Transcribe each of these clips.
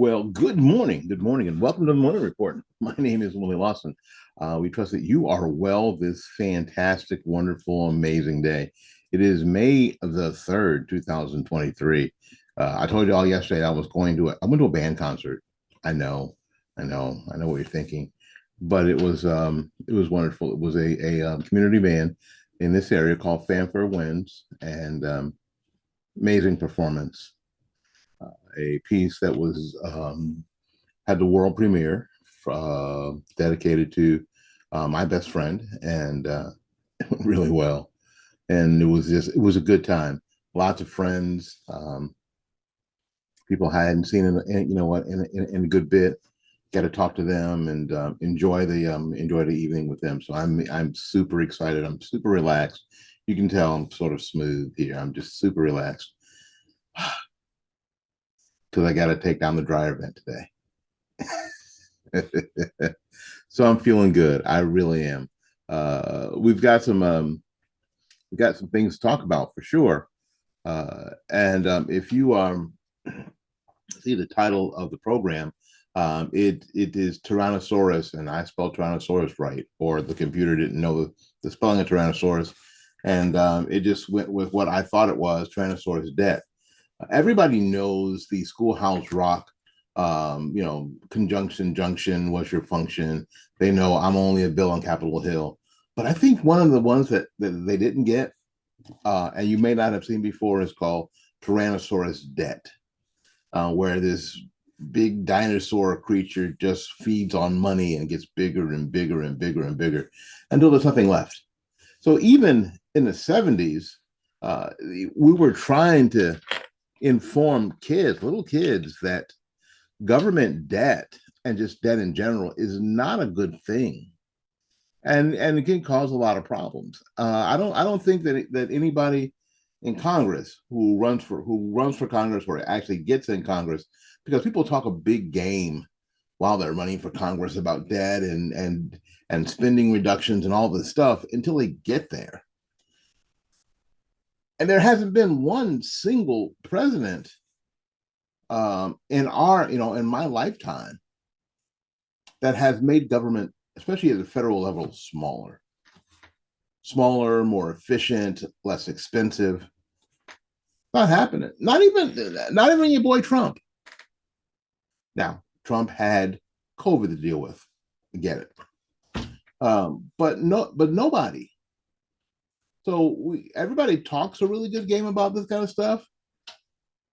Well, good morning. Good morning, and welcome to the Morning Report. My name is Willie Lawson. We trust that you are well this fantastic, wonderful, amazing day. It is May the 3rd, 2023. I told you all yesterday I went to a band concert. I know what you're thinking, but it was wonderful. It was a community band in this area called Fanfare Winds, and amazing performance, a piece that was had the world premiere, dedicated to my best friend, and it went really well. And it was a good time. Lots of friends, people I hadn't seen in a good bit. Got to talk to them and enjoy the evening with them. So I'm super excited. I'm super relaxed. You can tell I'm sort of smooth here. I'm just super relaxed because I got to take down the dryer vent today. So I'm feeling good. I really am. We've got some things to talk about for sure. And if you see the title of the program, it is Tyrannosaurus, and I spelled Tyrannosaurus right, or the computer didn't know the spelling of Tyrannosaurus, and it just went with what I thought it was, Tyrannosaurus debt. Everybody knows the Schoolhouse Rock, conjunction junction, what's your function? They know I'm only a bill on Capitol Hill. But I think one of the ones that they didn't get, and you may not have seen before, is called Tyrannosaurus debt, where this big dinosaur creature just feeds on money and gets bigger and bigger and bigger and bigger until there's nothing left. So even in the 70s, we were trying to inform little kids, that government debt and just debt in general is not a good thing, and it can cause a lot of problems. I don't think that anybody in Congress who runs for Congress or actually gets in Congress, because people talk a big game while they're running for Congress about debt and spending reductions and all this stuff until they get there. And there hasn't been one single president in my lifetime that has made government, especially at the federal level, smaller, more efficient, less expensive. Not happening. Not even your boy Trump. Now, Trump had COVID to deal with. I get it. But nobody. So everybody talks a really good game about this kind of stuff,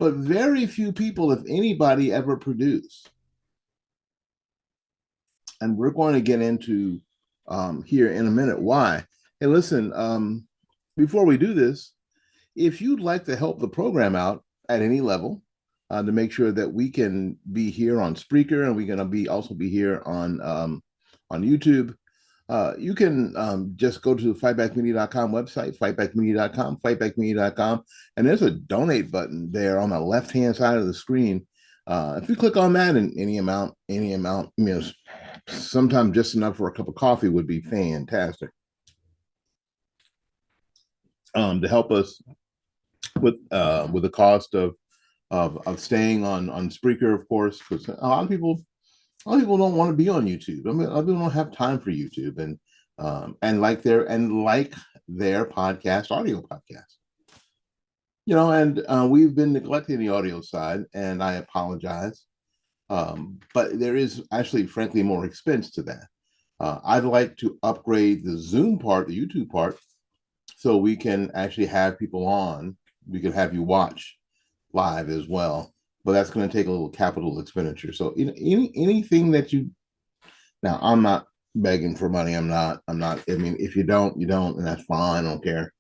but very few people, if anybody, ever produce. And we're going to get into here in a minute why. Hey, listen, before we do this, if you'd like to help the program out at any level, to make sure that we can be here on Spreaker, and we're going to also be here on YouTube, you can just go to the fightbackmedia.com website, fightbackmedia.com, and there's a donate button there on the left-hand side of the screen. If you click on that, and any amount, sometimes just enough for a cup of coffee would be fantastic, to help us with the cost of staying on Spreaker, of course, because a lot of people don't want to be on YouTube. I mean, a lot of people don't have time for YouTube, and like their podcast, audio podcast. And we've been neglecting the audio side, and I apologize. But there is actually, frankly, more expense to that. I'd like to upgrade the Zoom part, the YouTube part, so we can actually have people on. We can have you watch live as well, but that's going to take a little capital expenditure. So anything that you, now, I'm not begging for money. I'm not. I mean, if you don't, and that's fine. I don't care.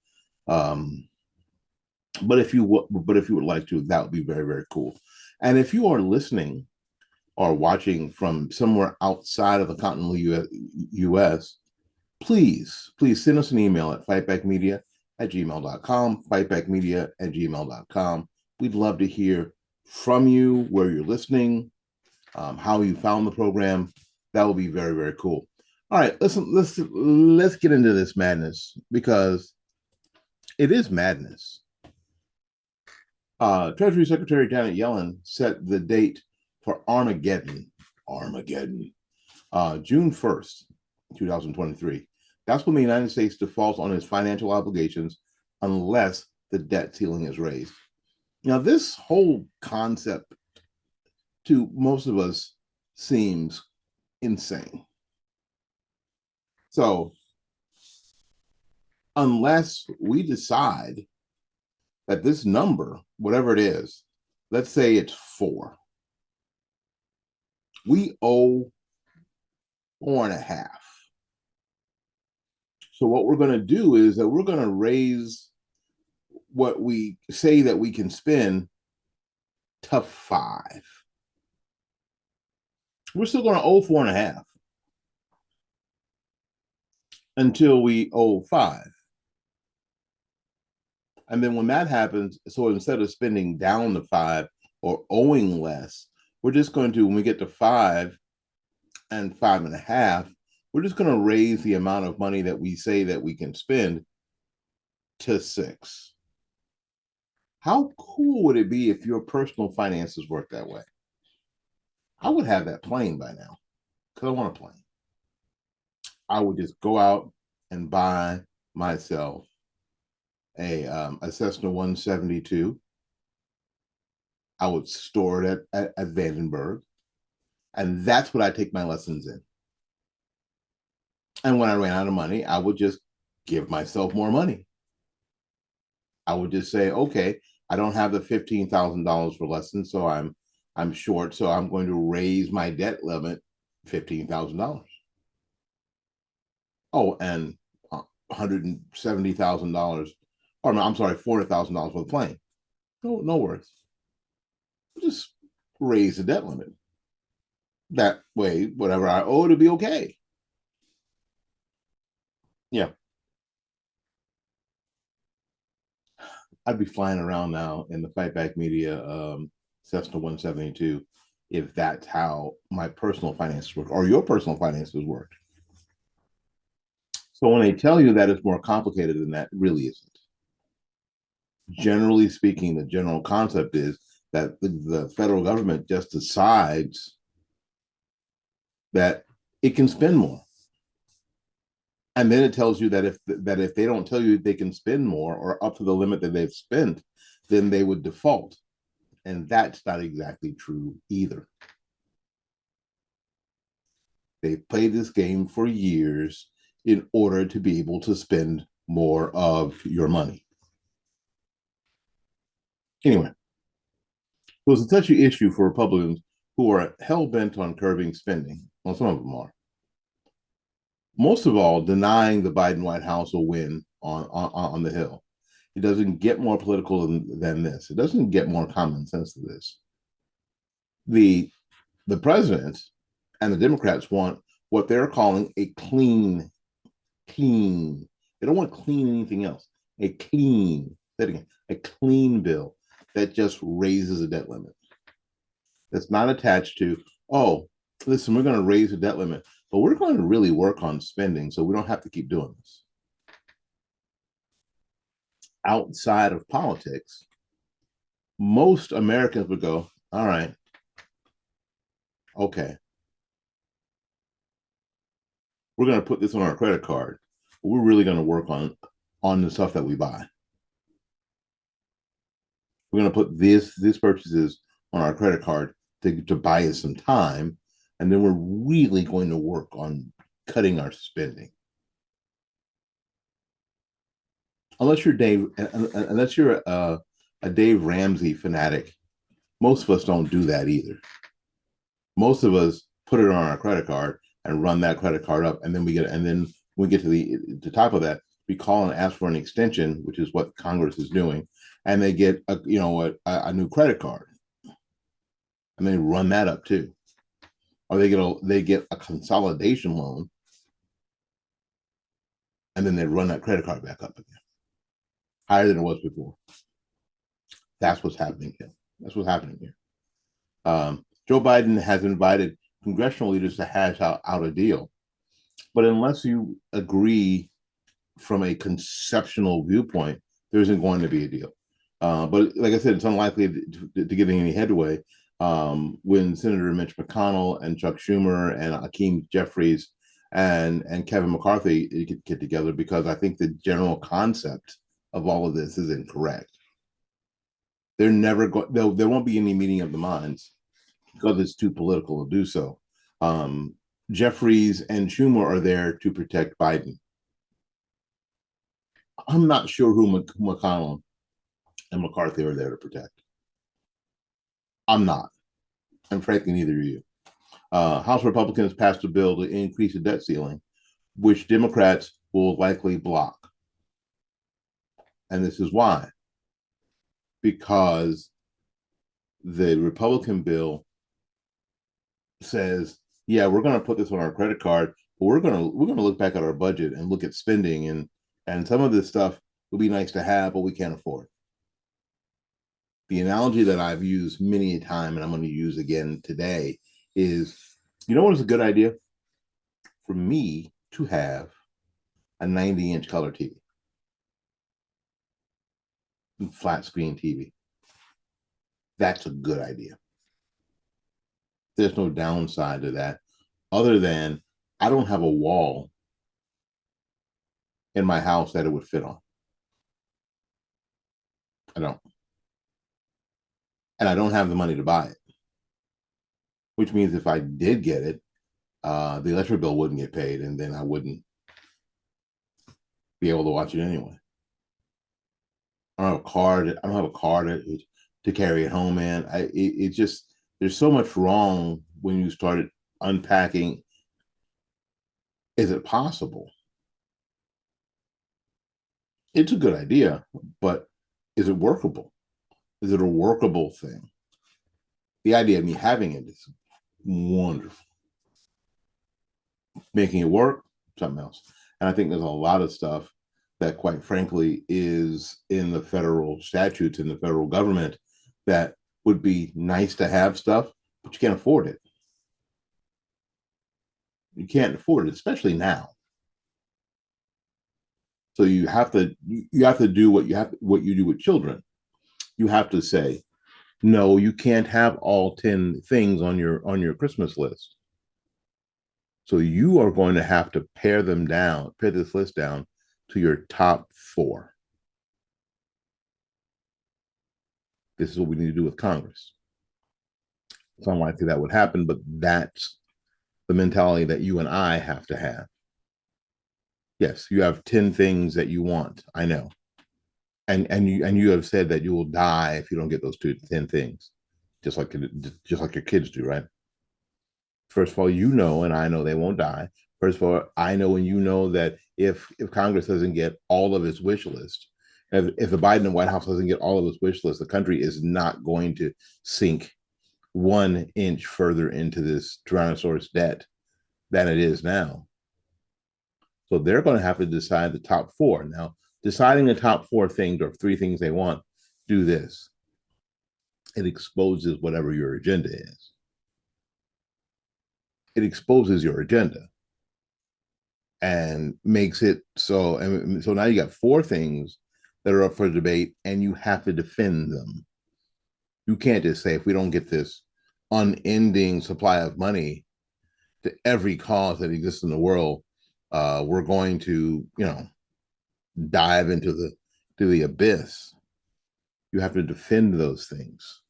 But if you would like to, that would be very, very cool. And if you are listening or watching from somewhere outside of the continental US, please send us an email at fightbackmedia@gmail.com, fightbackmedia@gmail.com. We'd love to hear from you, where you're listening, how you found the program. That would be very, very cool. All right, listen, let's get into this madness, because it is madness. Treasury Secretary Janet Yellen set the date for Armageddon. Armageddon. June 1st, 2023. That's when the United States defaults on its financial obligations unless the debt ceiling is raised. Now, this whole concept to most of us seems insane. So, unless we decide that this number, whatever it is, let's say it's 4, we owe 4.5. So what we're going to do is that we're going to raise what we say that we can spend to 5. We're still going to owe 4.5 until we owe 5. And then when that happens, so instead of spending down to 5 or owing less, we're just going to, when we get to 5 and 5.5, we're just going to raise the amount of money that we say that we can spend to 6. How cool would it be if your personal finances worked that way? I would have that plane by now because I want a plane. I would just go out and buy myself a Cessna 172. I would store it at Vandenberg, and that's what I take my lessons in. And when I ran out of money, I would just give myself more money. I would just say, okay, I don't have the $15,000 for lessons, so I'm short, so I'm going to raise my debt limit $15,000. Oh, and $170,000, or no, I'm sorry, $400,000 for the plane. No worries. Just raise the debt limit. That way, whatever I owe to be okay. Yeah. I'd be flying around now in the Fight Back Media Cessna 172 if that's how my personal finances work or your personal finances work. So when they tell you that it's more complicated than that, it really isn't. Generally speaking, the general concept is that the federal government just decides that it can spend more. And then it tells you that if they don't tell you they can spend more or up to the limit that they've spent, then they would default. And that's not exactly true either. They've played this game for years in order to be able to spend more of your money. Anyway, it was a touchy issue for Republicans who are hell-bent on curbing spending. Well, some of them are. Most of all, denying the Biden White House a win on the Hill. It doesn't get more political than this. It doesn't get more common sense than this. The president and the Democrats want what they're calling a clean. They don't want clean anything else. A clean bill that just raises the debt limit. That's not attached to, oh, listen, we're going to raise the debt limit, but we're going to really work on spending so we don't have to keep doing this. Outside of politics, most Americans would go, all right, okay, we're going to put this on our credit card. We're really going to work on the stuff that we buy. We're going to put these purchases on our credit card to buy us some time, and then we're really going to work on cutting our spending. Unless you're a Dave Ramsey fanatic, most of us don't do that either. Most of us put it on our credit card and run that credit card up, and then we get to the top of that, we call and ask for an extension, which is what Congress is doing, and they get a new credit card, and they run that up too, or they get a consolidation loan, and then they run that credit card back up again, higher than it was before. That's what's happening here. Joe Biden has invited congressional leaders to hash out a deal, but unless you agree from a conceptual viewpoint, there isn't going to be a deal. But like I said, it's unlikely to get any headway when Senator Mitch McConnell and Chuck Schumer and Hakeem Jeffries and Kevin McCarthy get together, because I think the general concept of all of this is incorrect. They're never going. There won't be any meeting of the minds because it's too political to do so. Jeffries and Schumer are there to protect Biden. I'm not sure who McConnell and McCarthy are there to protect. I'm not, and frankly, neither are you. House Republicans passed a bill to increase the debt ceiling, which Democrats will likely block. And this is why. Because the Republican bill says, yeah, we're going to put this on our credit card, but we're going to look back at our budget and look at spending, and some of this stuff would be nice to have, but we can't afford. The analogy that I've used many a time, and I'm going to use again today, is, you know what is a good idea? For me to have a 90-inch color TV, flat screen TV. That's a good idea. There's no downside to that, other than I don't have a wall in my house that it would fit on. I don't. And I don't have the money to buy it, which means if I did get it, the electric bill wouldn't get paid, and then I wouldn't be able to watch it anyway. I don't have a card. I don't have a car to carry it home in. It just, there's so much wrong when you started unpacking. Is it possible? It's a good idea, but is it workable? Is it a workable thing? The idea of me having it is wonderful. Making it work, something else. And I think there's a lot of stuff that, quite frankly, is in the federal statutes, in the federal government, that would be nice to have stuff, but you can't afford it. You can't afford it, especially now. So you have to do what you do with children. You have to say, no, you can't have all 10 things on your Christmas list. So you are going to have to pare this list down to your top 4. This is what we need to do with Congress. It's unlikely that would happen, but that's the mentality that you and I have to have. Yes, you have 10 things that you want. I know. And you have said that you will die if you don't get those 10 things, just like your kids do, right? First of all, you know, and I know they won't die. First of all, I know and you know that if Congress doesn't get all of its wish list, if the Biden White House doesn't get all of its wish list, the country is not going to sink 1 inch further into this Tyrannosaurus debt than it is now. So they're going to have to decide the top 4. Now, deciding the top 4 things or 3 things they want, do this. It exposes whatever your agenda is. It exposes your agenda and makes it so. And so now you got 4 things that are up for debate, and you have to defend them. You can't just say, if we don't get this unending supply of money to every cause that exists in the world, we're going to, dive into the abyss. You have to defend those things,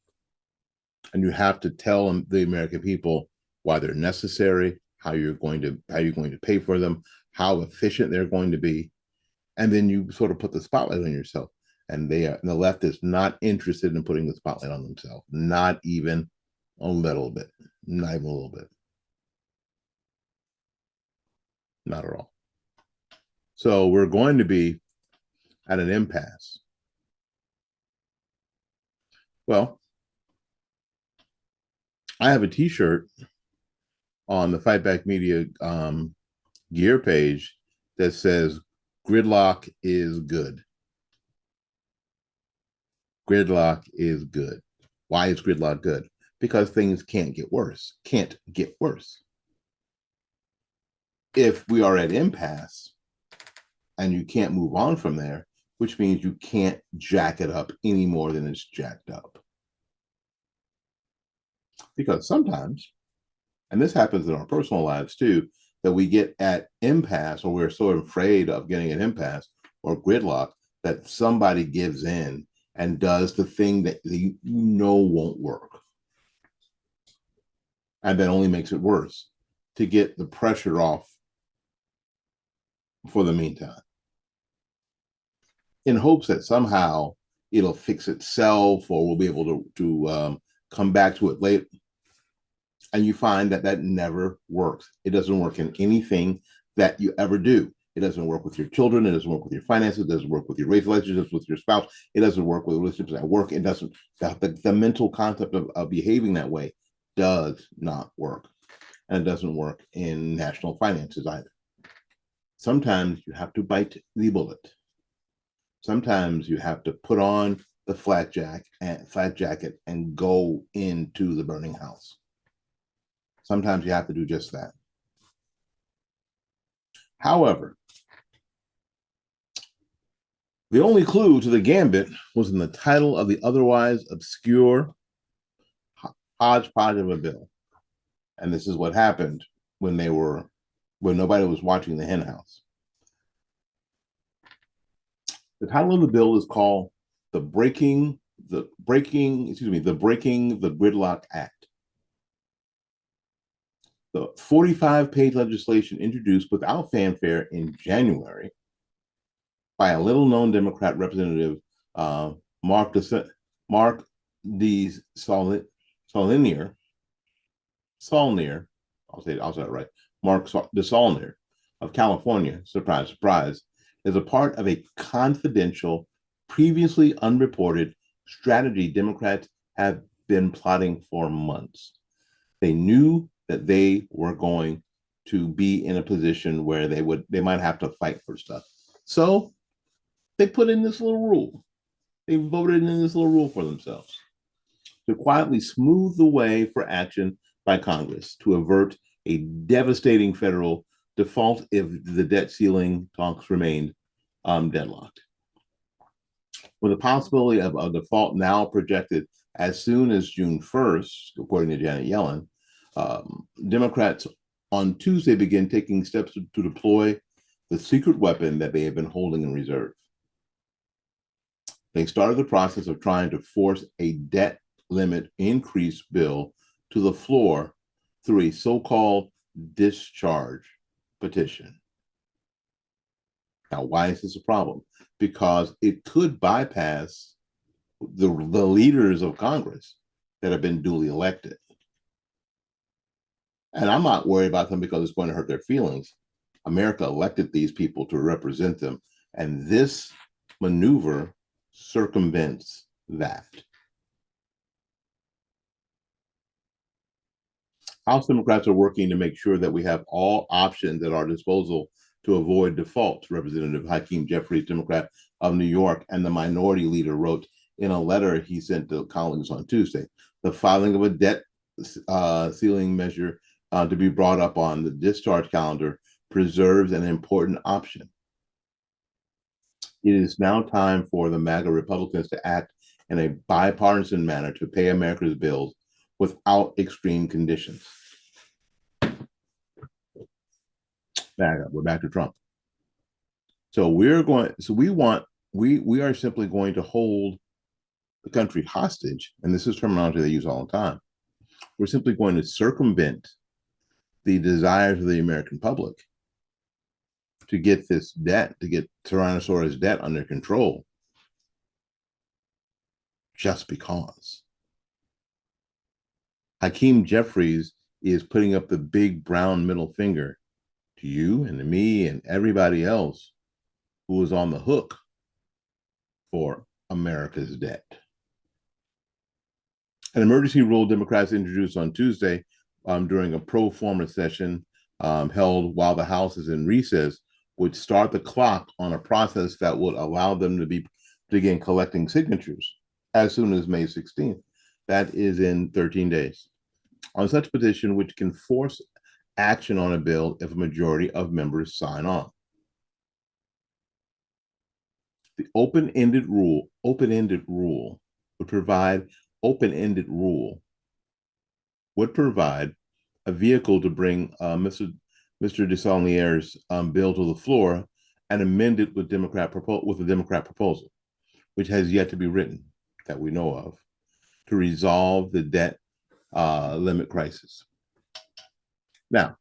and you have to tell the American people why they're necessary, how you're going to pay for them, how efficient they're going to be, and then you sort of put the spotlight on yourself. And the left is not interested in putting the spotlight on themselves, not even a little bit, not even a little bit, not at all. So we're going to be at an impasse. Well, I have a T-shirt on the Fight Back Media gear page that says "Gridlock is good." Gridlock is good. Why is gridlock good? Because things can't get worse. Can't get worse. If we are at impasse and you can't move on from there, which means you can't jack it up any more than it's jacked up. Because sometimes, and this happens in our personal lives too, that we get at impasse, or we're so afraid of getting an impasse or gridlock that somebody gives in and does the thing that you know won't work. And that only makes it worse to get the pressure off for the meantime, in hopes that somehow it'll fix itself or we'll be able to come back to it later. And you find that that never works. It doesn't work in anything that you ever do. It doesn't work with your children. It doesn't work with your finances. It doesn't work with your race relationships with your spouse. It doesn't work with relationships at work. It doesn't. The mental concept of behaving that way does not work. And it doesn't work in national finances either. Sometimes you have to bite the bullet. Sometimes you have to put on the flat jacket and go into the burning house. Sometimes you have to do just that. However, the only clue to the gambit was in the title of the otherwise obscure hodgepodge of a bill. And this is what happened when nobody was watching the hen house. The title of the bill is called the Breaking the Gridlock Act. The 45-page legislation introduced without fanfare in January by a little-known Democrat representative, Mark D. Saulnier, I'll say that right, Mark DeSaulnier of California, surprise, surprise, is a part of a confidential, previously unreported strategy Democrats have been plotting for months. They knew that they were going to be in a position where they might have to fight for stuff. So they put in this little rule. They voted in this little rule for themselves to quietly smooth the way for action by Congress to avert a devastating federal default if the debt ceiling talks remained deadlocked. With the possibility of a default now projected as soon as June 1st, according to Janet Yellen, Democrats on Tuesday began taking steps to deploy the secret weapon that they have been holding in reserve. They started the process of trying to force a debt limit increase bill to the floor through a so-called discharge petition. Now, why is this a problem? Because it could bypass the leaders of Congress that have been duly elected. And I'm not worried about them because it's going to hurt their feelings. America elected these people to represent them, and this maneuver circumvents that. House Democrats are working to make sure that we have all options at our disposal to avoid default, Representative Hakeem Jeffries, Democrat of New York, and the minority leader wrote in a letter he sent to colleagues on Tuesday. The filing of a debt ceiling measure to be brought up on the discharge calendar preserves an important option. It is now time for the MAGA Republicans to act in a bipartisan manner to pay America's bills without extreme conditions. We're back to Trump. So we are simply going to hold the country hostage, and this is terminology they use all the time. We're simply going to circumvent the desires of the American public to get this debt, to get Tyrannosaurus debt under control, just because. Hakeem Jeffries is putting up the big brown middle finger to you and to me and everybody else who is on the hook for America's debt. An emergency rule Democrats introduced on Tuesday during a pro forma session held while the House is in recess would start the clock on a process that would allow them to begin collecting signatures as soon as May 16th. That is in 13 days. On such petition, which can force action on a bill if a majority of members sign on. The open-ended rule would provide open-ended rule would provide a vehicle to bring Mr. Desaulniers' bill to the floor and amend it with a Democrat proposal, which has yet to be written that we know of, to resolve the debt limit crisis. Now,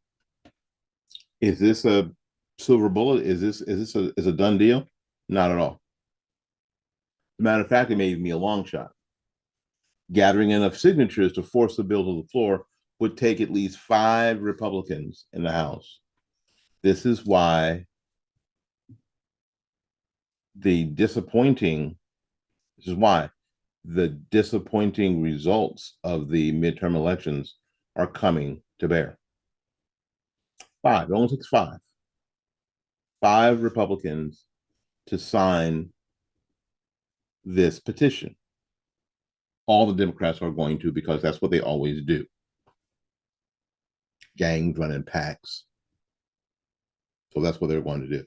is this a silver bullet? Is this a done deal? Not at all. As a matter of fact, it may even be a long shot. Gathering enough signatures to force the bill to the floor would take at least 5 Republicans in the House. This is why the disappointing this is why the disappointing results of the midterm elections are coming to bear. 5. It only takes 5. 5 Republicans to sign this petition. All the Democrats are going to, because that's what they always do. Gangs running packs. So that's what they're going to do.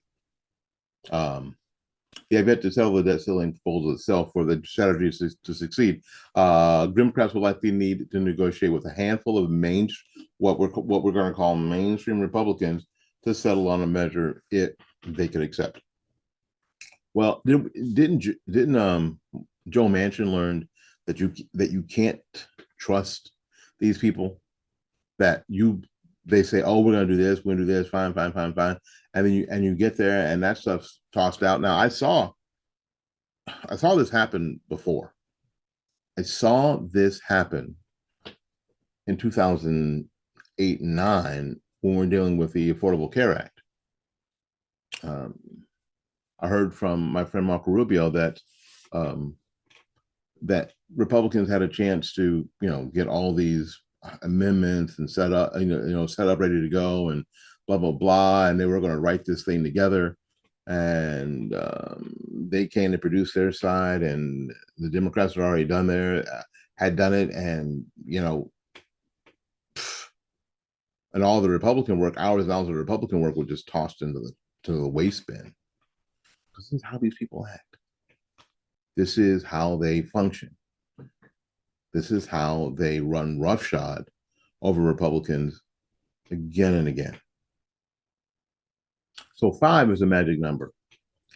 The idea to settle the debt ceiling proposal itself for the strategy to succeed. Democrats will likely need to negotiate with a handful of what we're going to call mainstream Republicans to settle on a measure they could accept. Well, didn't Joe Manchin learn that you can't trust these people? That they say, oh, we're going to do this, we're going to do this, fine, and then you get there and that stuff's tossed out. Now I saw this happen before. I saw this happen in 2008 and 9 when we're dealing with the Affordable Care Act. I heard from my friend Marco Rubio that that Republicans had a chance to get all these amendments and set up ready to go and blah blah blah, and they were going to write this thing together, and they came to produce their side, and the Democrats had already done it, and and all the Republican work, hours and hours of Republican work, was just tossed into the waste bin. This is how these people act. This is how they function. This is how they run roughshod over Republicans again and again. So 5 is a magic number.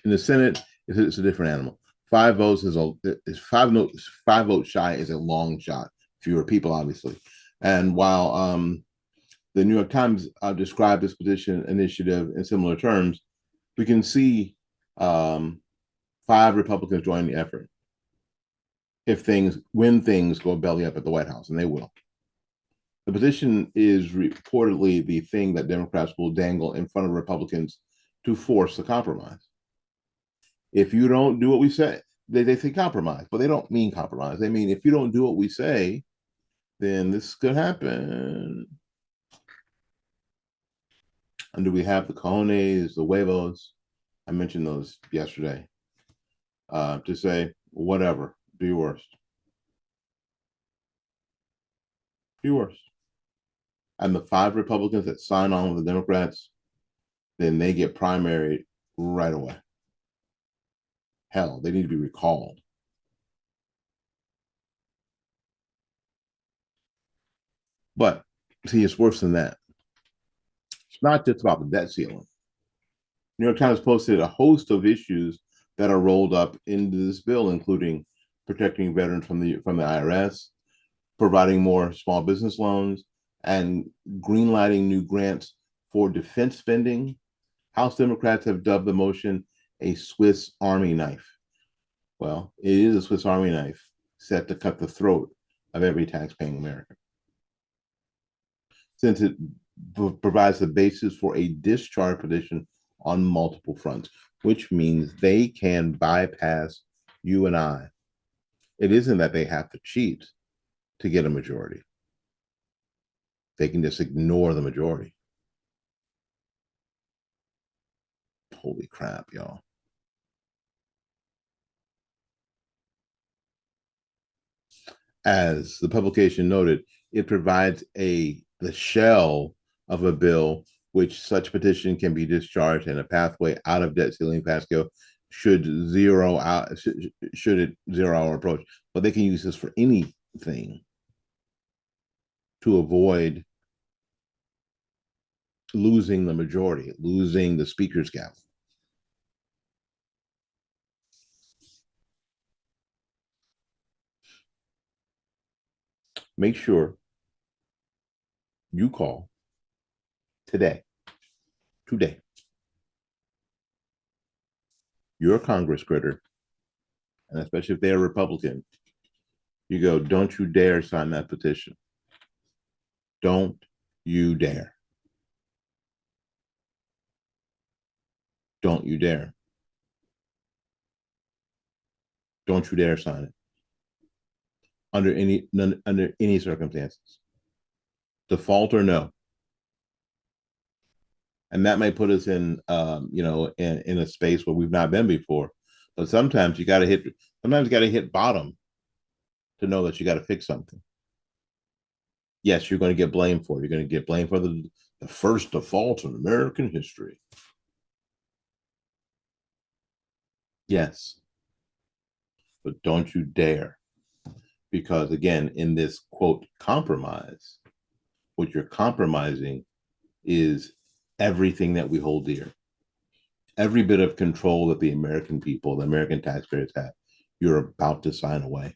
In the Senate, it's a different animal. 5 votes is 5 votes shy is a long shot. Fewer people, obviously. And while the New York Times described this petition initiative in similar terms, we can see 5 Republicans join the effort when things go belly up at the White House, and they will. The petition is reportedly the thing that Democrats will dangle in front of Republicans to force the compromise. If you don't do what we say, they say compromise, but they don't mean compromise. They mean if you don't do what we say, then this could happen. And do we have the cojones, the huevos? I mentioned those yesterday. To say, whatever, do your worst. Do your worst. And the 5 Republicans that sign on with the Democrats, then they get primaried right away. Hell, they need to be recalled. But see, it's worse than that. It's not just about the debt ceiling. New York Times posted a host of issues that are rolled up into this bill, including protecting veterans from the IRS, providing more small business loans, and greenlighting new grants for defense spending. House Democrats have dubbed the motion a Swiss Army knife. Well, it is a Swiss Army knife set to cut the throat of every tax-paying American, since it provides the basis for a discharge petition on multiple fronts, which means they can bypass you and I. It isn't that they have to cheat to get a majority. They can just ignore the majority. Holy crap, y'all. As the publication noted, it provides the shell of a bill which such petition can be discharged and a pathway out of debt ceiling pasco should it zero our approach. But they can use this for anything. to avoid losing the majority, losing the speaker's gavel. Make sure you call today, your Congress critter, and especially if they're Republican, you go, don't you dare sign that petition. Don't you dare. Don't you dare. Don't you dare sign it under any circumstances, default or no. And that may put us in, in a space where we've not been before. But sometimes you got to hit bottom to know that you got to fix something. Yes, you're going to get blamed for it. You're going to get blamed for the first default in American history. Yes, but don't you dare. Because again, in this quote compromise, what you're compromising is everything that we hold dear. Every bit of control that the American people, the American taxpayers have, you're about to sign away.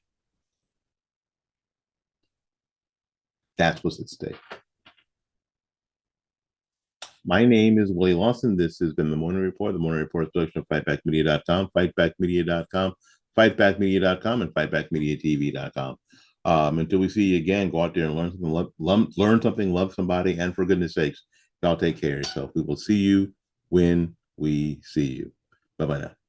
That's what's at stake. My name is Willie Lawson. This has been The Morning Report. The Morning Report is production of fightbackmedia.com, fightbackmedia.com, fightbackmedia.com, and fightbackmediatv.com. Until we see you again, go out there and learn something, love somebody, and for goodness sakes, y'all take care of yourself. We will see you when we see you. Bye-bye now.